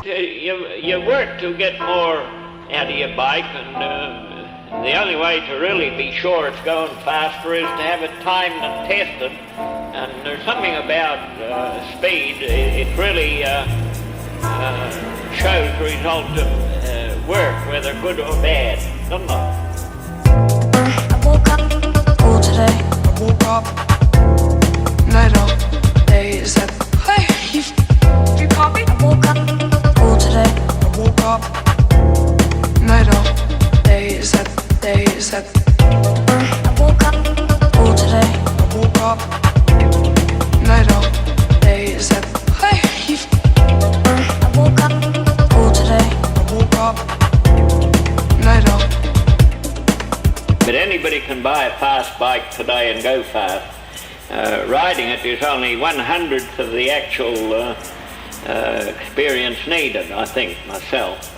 You work to get more out of your bike, and the only way to really be sure it's going faster is to have it timed and tested. And there's something about speed. It really shows the result of work, whether good or bad, doesn't it? I woke up all today. I woke up night all day. Is that hey? You copy? I woke up all today. I woke up night all day. Is that day? Is that I woke up all today. I woke up night all day. Is that hey? I woke up all today. I woke up night all. But anybody can buy a fast bike today and go fast. Riding it is only 1/100th of the actual experience needed, I think, myself.